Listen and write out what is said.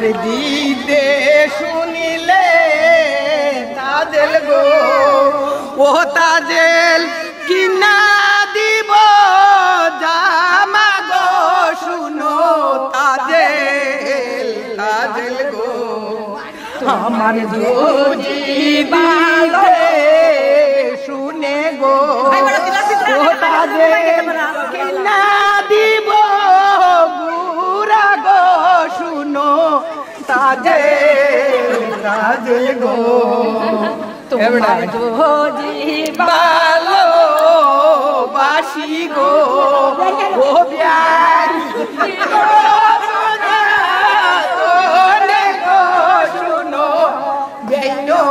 আমার দিতে শুনিলে তাজেল গো ও তাজেল কিনা দিব জামা গো শুনো তাজেল তাজেল গো আমার জীবালে শুনে গো ও তাজেল কিনা দিব গুরা গো শুনো তাজেল তাজেল গো তোমার জীবালো বাসি গো ও ব্যাগ শুনো বেনো